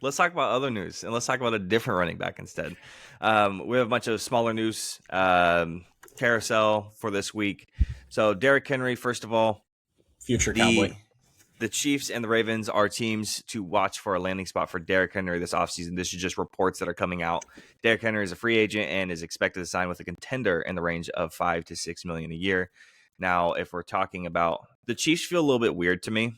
let's talk about other news, and let's talk about a different running back instead. We have a bunch of smaller news carousel for this week. So Derrick Henry, first of all, Future Cowboy. the Chiefs and the Ravens are teams to watch for a landing spot for Derrick Henry this offseason. This is just reports that are coming out. Derrick Henry is a free agent and is expected to sign with a contender in the range of $5 to $6 million a year. Now, if we're talking about the Chiefs, feel a little bit weird to me.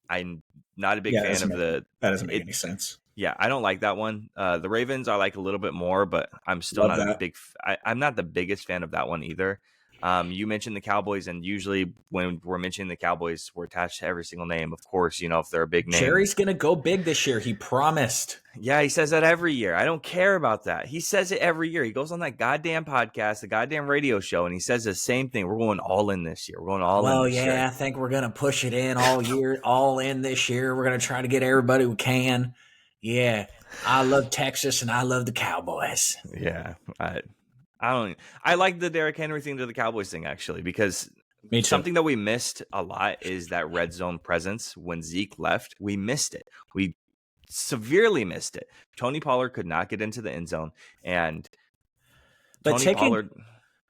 I'm not a big fan of that doesn't make any sense. Yeah, I don't like that one. The Ravens I like a little bit more, but I'm still Love not that. I'm not the biggest fan of that one either. You mentioned the Cowboys, and usually when we're mentioning the Cowboys, we're attached to every single name. Of course, if they're a big name. Jerry's going to go big this year. He promised. Yeah, he says that every year. I don't care about that. He says it every year. He goes on that goddamn podcast, the goddamn radio show, and he says the same thing. We're going all in this year. We're going all in this year. I think we're going to push it in all year, all in this year. We're going to try to get everybody who can. Yeah, I love Texas, and I love the Cowboys. Yeah, I like the Derrick Henry thing to the Cowboys thing, actually, because something that we missed a lot is that red zone presence. When Zeke left, we missed it. We severely missed it. Tony Pollard could not get into the end zone,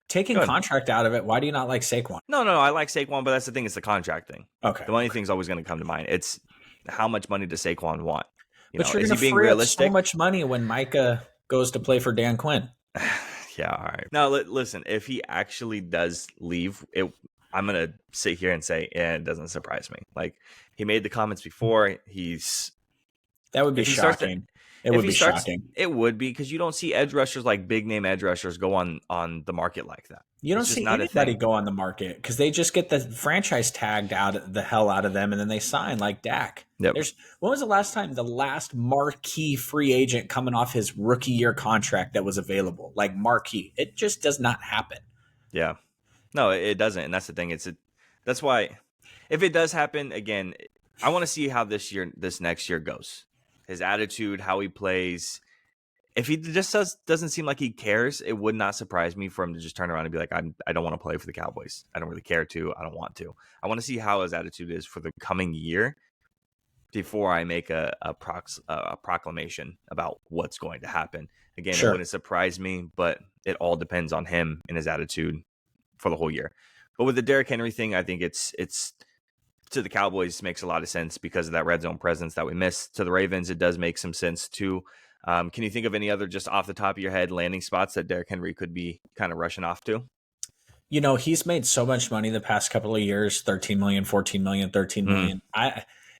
taking contract out of it, why do you not like Saquon? No, I like Saquon, but that's the thing. It's the contract thing. Okay. The money thing's always going to come to mind. It's how much money does Saquon want? But you're going to free up so much money when Micah goes to play for Dan Quinn. Yeah, all right. Now, listen, if he actually does leave, I'm going to sit here and say, it doesn't surprise me. Like, he made the comments before. That would be shocking. It would be shocking. It would be, because you don't see edge rushers, like big name edge rushers, go on the market like that. You don't see anybody go on the market because they just get the franchise tagged the hell out of them, and then they sign like Dak. Yep. When was the last marquee free agent coming off his rookie year contract that was available? Like marquee. It just does not happen. Yeah. No, it doesn't. And that's the thing. That's why if it does happen, again, I want to see how this next year goes. His attitude, how he plays. If he just doesn't seem like he cares, it would not surprise me for him to just turn around and be like, I don't want to play for the Cowboys. I don't really care to. I don't want to. I want to see how his attitude is for the coming year before I make a proclamation about what's going to happen. Again, It wouldn't surprise me, but it all depends on him and his attitude for the whole year. But with the Derrick Henry thing, I think it's to the Cowboys makes a lot of sense because of that red zone presence that we missed. To the Ravens, it does make some sense too. Can you think of any other, just off the top of your head, landing spots that Derrick Henry could be kind of rushing off to? He's made so much money the past couple of years, 13 million, 14 million, 13 million.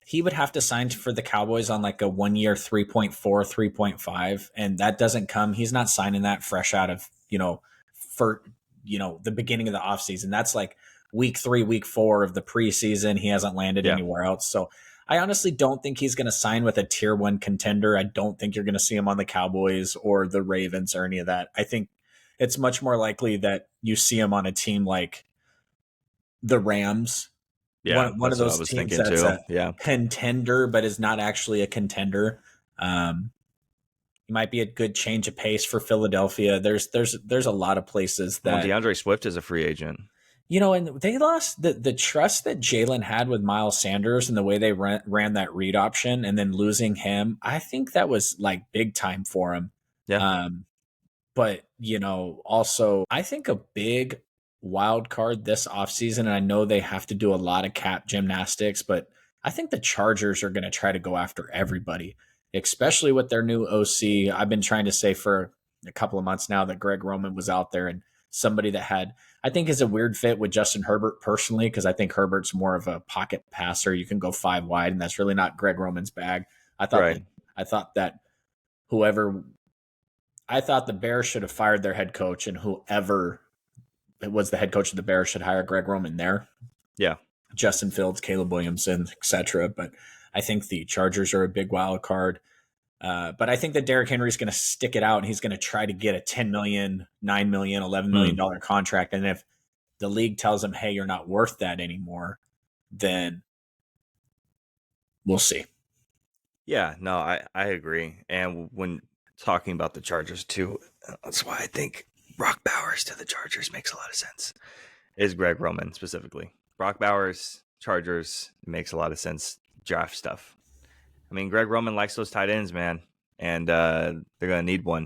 He would have to sign for the Cowboys on like a 1 year, 3.4, 3.5. And that doesn't come. He's not signing that fresh out of, the beginning of the offseason. That's like week 3, week 4 of the preseason. He hasn't landed anywhere else. So I honestly don't think he's going to sign with a tier 1 contender. I don't think you're going to see him on the Cowboys or the Ravens or any of that. I think it's much more likely that you see him on a team like the Rams. Yeah, one of those teams that's a contender, but is not actually a contender. It might be a good change of pace for Philadelphia. There's a lot of places that DeAndre Swift is a free agent. And they lost the trust that Jalen had with Miles Sanders and the way they ran that read option, and then losing him. I think that was like big time for him. Yeah. But also I think a big wild card this offseason, and I know they have to do a lot of cap gymnastics, but I think the Chargers are going to try to go after everybody, especially with their new OC. I've been trying to say for a couple of months now that Greg Roman was out there, and somebody that I think is a weird fit with Justin Herbert personally, because I think Herbert's more of a pocket passer. You can go 5 wide, and that's really not Greg Roman's bag. I thought the Bears should have fired their head coach, and whoever was the head coach of the Bears should hire Greg Roman there. Yeah. Justin Fields, Caleb Williamson, etc. But I think the Chargers are a big wild card. But I think that Derrick Henry is going to stick it out, and he's going to try to get a $10 million, $9 million, $11 million contract. And if the league tells him, hey, you're not worth that anymore, then we'll see. Yeah, no, I agree. And when talking about the Chargers too, that's why I think Brock Bowers to the Chargers makes a lot of sense. Is Greg Roman specifically. Brock Bowers, Chargers, makes a lot of sense. Draft stuff. I mean, Greg Roman likes those tight ends, man, and they're going to need one.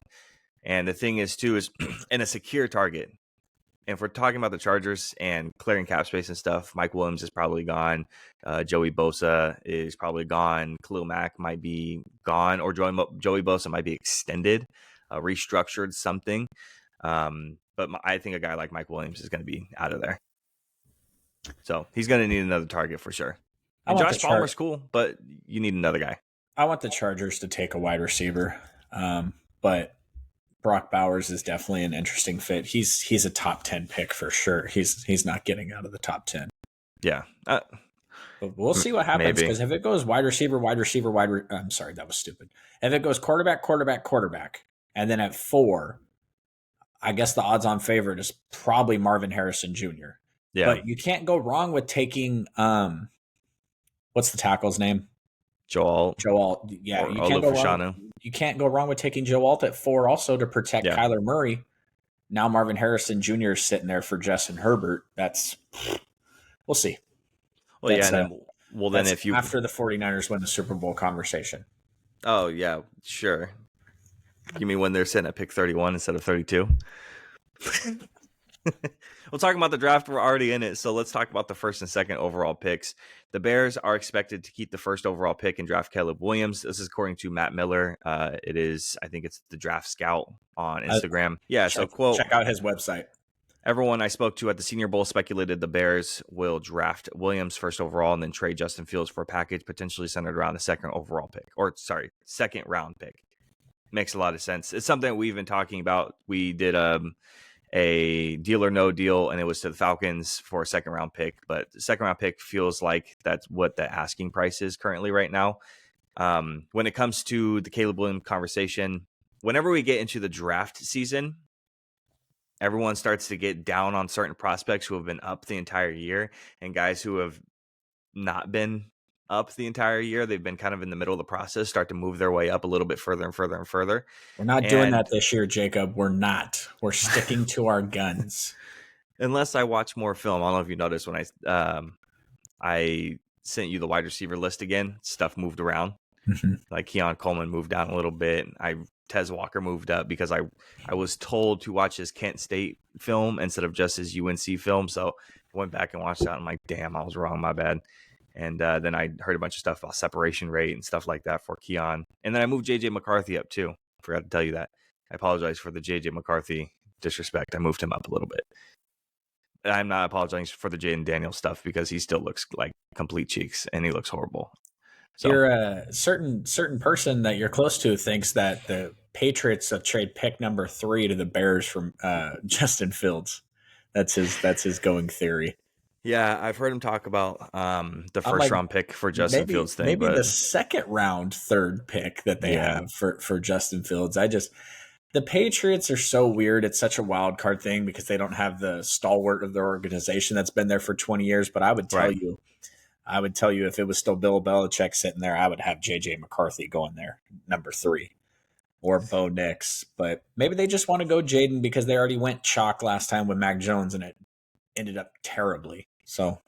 And the thing is, too, is in a secure target. And if we're talking about the Chargers and clearing cap space and stuff, Mike Williams is probably gone. Joey Bosa is probably gone. Khalil Mack might be gone, or Joey Bosa might be extended, restructured, something. But I think a guy like Mike Williams is going to be out of there. So he's going to need another target for sure. And Josh Palmer's cool, but you need another guy. I want the Chargers to take a wide receiver, but Brock Bowers is definitely an interesting fit. He's a top 10 pick for sure. He's not getting out of the top 10. Yeah. But we'll see what happens, because if it goes wide receiver, I'm sorry, that was stupid. If it goes quarterback, and then at 4, I guess the odds-on favorite is probably Marvin Harrison Jr. Yeah. But you can't go wrong with taking what's the tackle's name? Joe Alt. Yeah, you can't go wrong with taking Joe Alt at 4 also to protect Kyler Murray. Now Marvin Harrison Jr. is sitting there for Justin Herbert. We'll see. Well, then if you after the 49ers win the Super Bowl conversation. Oh, yeah, sure. You mean when they're sitting at pick 31 instead of 32? We'll talk about the draft. We're already in it, so let's talk about the first and second overall picks. The Bears are expected to keep the first overall pick and draft Caleb Williams. This is according to Matt Miller. I think it's the Draft Scout on Instagram. Check out his website. Everyone I spoke to at the Senior Bowl speculated the Bears will draft Williams first overall and then trade Justin Fields for a package potentially centered around the second round pick. Makes a lot of sense. It's something we've been talking about. We did a deal or no deal, and it was to the Falcons for a second round pick. But the second round pick feels like that's what the asking price is currently right now. When it comes to the Caleb Williams conversation, whenever we get into the draft season, everyone starts to get down on certain prospects who have been up the entire year, and guys who have not been up the entire year. They've been kind of in the middle of the process, start to move their way up a little bit further and further and further. We're not doing that this year, Jacob. We're not. We're sticking to our guns. Unless I watch more film. I don't know if you noticed when I sent you the wide receiver list again, stuff moved around. Mm-hmm. Like Keon Coleman moved down a little bit. Tez Walker moved up because I was told to watch his Kent State film instead of just his UNC film. So I went back and watched that. I'm like, damn, I was wrong. My bad. And then I heard a bunch of stuff about separation rate and stuff like that for Keon. And then I moved J.J. McCarthy up too. Forgot to tell you that. I apologize for the J.J. McCarthy disrespect. I moved him up a little bit. I'm not apologizing for the Jaden Daniels stuff because he still looks like complete cheeks and he looks horrible. So you're a certain person that you're close to thinks that the Patriots have trade pick number 3 to the Bears from Justin Fields. That's his going theory. Yeah, I've heard him talk about the first round pick for Justin Fields thing. Maybe the second round, 3rd pick that they have for Justin Fields. The Patriots are so weird. It's such a wild card thing because they don't have the stalwart of their organization that's been there for 20 years. But I would tell you if it was still Bill Belichick sitting there, I would have J.J. McCarthy going there, number 3, or Bo Nix. But maybe they just want to go Jaden because they already went chalk last time with Mac Jones and it ended up terribly. So,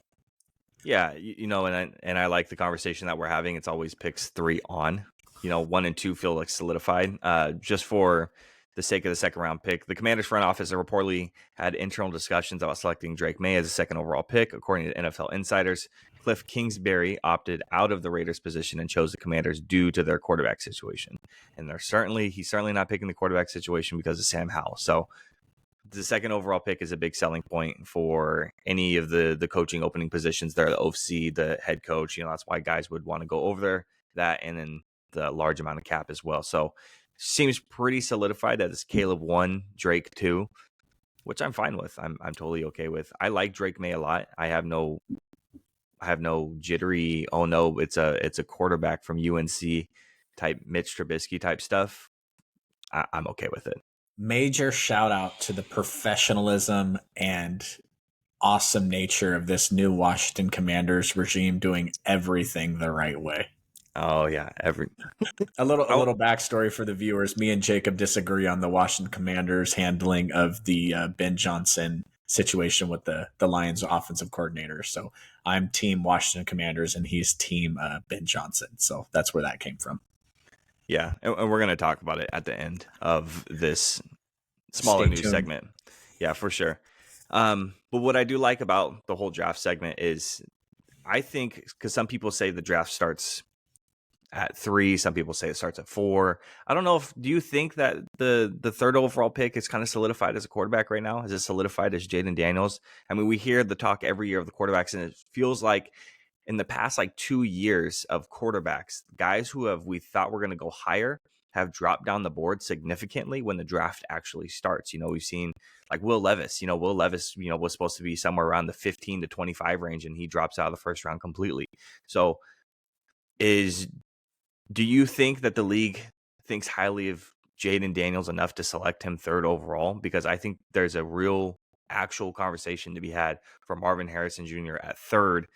yeah, and I like the conversation that we're having. It's always picks 3 on. 1 and 2 feel like solidified. Just for the sake of the second round pick, the Commanders front office have reportedly had internal discussions about selecting Drake May as a second overall pick. According to NFL insiders, Cliff Kingsbury opted out of the Raiders position and chose the Commanders due to their quarterback situation. And he's certainly not picking the quarterback situation because of Sam Howell. So the second overall pick is a big selling point for any of the coaching opening positions there, the OC, the head coach. That's why guys would want to go over there, that and then the large amount of cap as well. So seems pretty solidified that it's Caleb 1, Drake 2, which I'm fine with. I'm totally okay with. I like Drake May a lot. I have no jittery, oh no, it's a quarterback from UNC type Mitch Trubisky type stuff. I'm okay with it. Major shout out to the professionalism and awesome nature of this new Washington Commanders regime doing everything the right way. Oh yeah, a little backstory for the viewers. Me and Jacob disagree on the Washington Commanders handling of the Ben Johnson situation with the Lions offensive coordinator. So I'm team Washington Commanders and he's team Ben Johnson. So that's where that came from. Yeah, and we're going to talk about it at the end of this smaller Stay news tuned. segment. Yeah, for sure. But what I do like about the whole draft segment is I think, because some people say the draft starts at 3, some people say it starts at 4. I don't know if, do you think that the third overall pick is kind of solidified as a quarterback right now? Is it solidified as Jaden Daniels? I mean, we hear the talk every year of the quarterbacks, and it feels like in the past like 2 years of quarterbacks, guys who we thought were going to go higher have dropped down the board significantly when the draft actually starts. We've seen like Will Levis. Will Levis, was supposed to be somewhere around the 15 to 25 range, and he drops out of the first round completely. So do you think that the league thinks highly of Jaden Daniels enough to select him third overall? Because I think there's a real actual conversation to be had for Marvin Harrison Jr. at third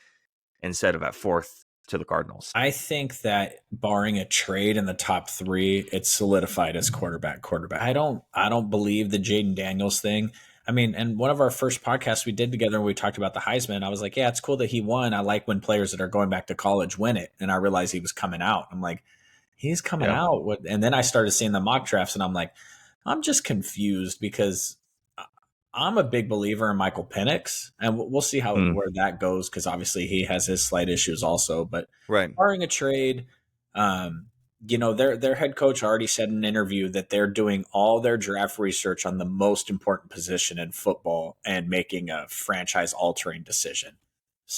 instead of at fourth to the Cardinals. I think that barring a trade in the top 3, it's solidified as quarterback. I don't believe the Jaden Daniels thing. I mean, and one of our first podcasts we did together when we talked about the Heisman, I was like, yeah, it's cool that he won. I like when players that are going back to college win it. And I realized he was coming out. I'm like, he's coming Yeah. out. And then I started seeing the mock drafts and I'm like, I'm just confused because I'm a big believer in Michael Penix, and we'll see where that goes because obviously he has his slight issues also. But Right. barring a trade, their head coach already said in an interview that they're doing all their draft research on the most important position in football and making a franchise altering decision.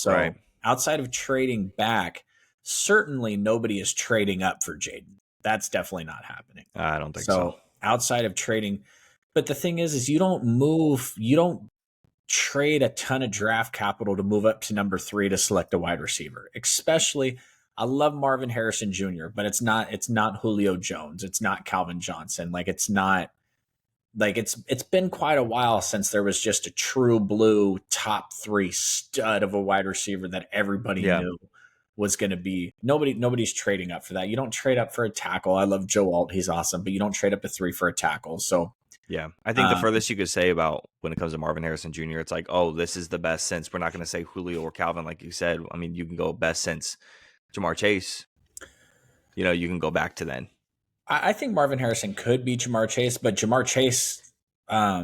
Right. So outside of trading back, certainly nobody is trading up for Jaden. That's definitely not happening. I don't think so. So outside of trading, but the thing is you don't trade a ton of draft capital to move up to number 3 to select a wide receiver. Especially, I love Marvin Harrison Jr., but it's not Julio Jones. It's not Calvin Johnson. Like it's been quite a while since there was just a true blue top 3 stud of a wide receiver that everybody knew was going to be. Nobody's trading up for that. You don't trade up for a tackle. I love Joe Alt. He's awesome, but you don't trade up to 3 for a tackle. So yeah, I think the furthest you could say about when it comes to Marvin Harrison Jr., it's like, oh, this is the best since. We're not going to say Julio or Calvin, like you said. I mean, you can go best since Jamar Chase. You can go back to then. I think Marvin Harrison could be Jamar Chase, but Jamar Chase, yeah,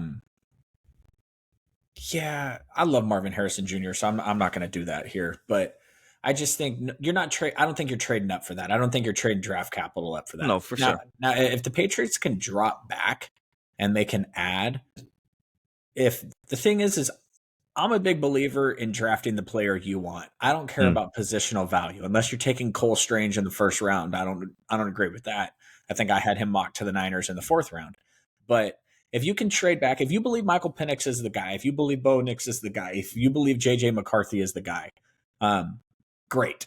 I love Marvin Harrison Jr., so I'm not going to do that here. But I just think you're not I don't think you're trading up for that. I don't think you're trading draft capital up for that. No, for sure. Now, if the Patriots can drop back and they can add, if the thing is I'm a big believer in drafting the player you want. I don't care about positional value unless you're taking Cole Strange in the first round. I don't agree with that. I think I had him mocked to the Niners in the 4th round. But if you can trade back, if you believe Michael Penix is the guy, if you believe Bo Nix is the guy, if you believe JJ McCarthy is the guy, great.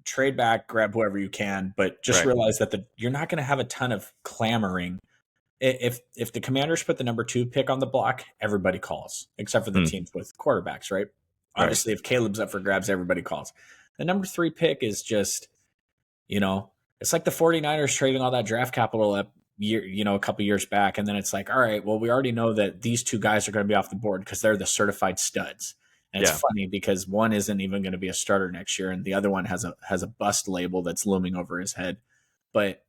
Trade back, grab whoever you can, but just realize that you're not going to have a ton of clamoring. If the Commanders put the number 2 pick on the block, everybody calls, except for the teams with quarterbacks, right? Obviously, if Caleb's up for grabs, everybody calls. The number 3 pick is just, it's like the 49ers trading all that draft capital up a couple years back. And then it's like, all right, well, we already know that these 2 guys are going to be off the board because they're the certified studs. And it's funny because one isn't even going to be a starter next year, and the other one has a bust label that's looming over his head. But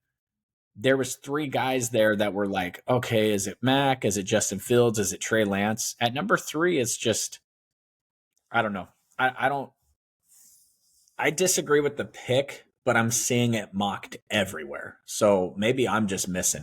there was 3 guys there that were like, okay, is it Mac? Is it Justin Fields? Is it Trey Lance? At number 3, it's just, I don't know. I disagree with the pick, but I'm seeing it mocked everywhere. So maybe I'm just missing it.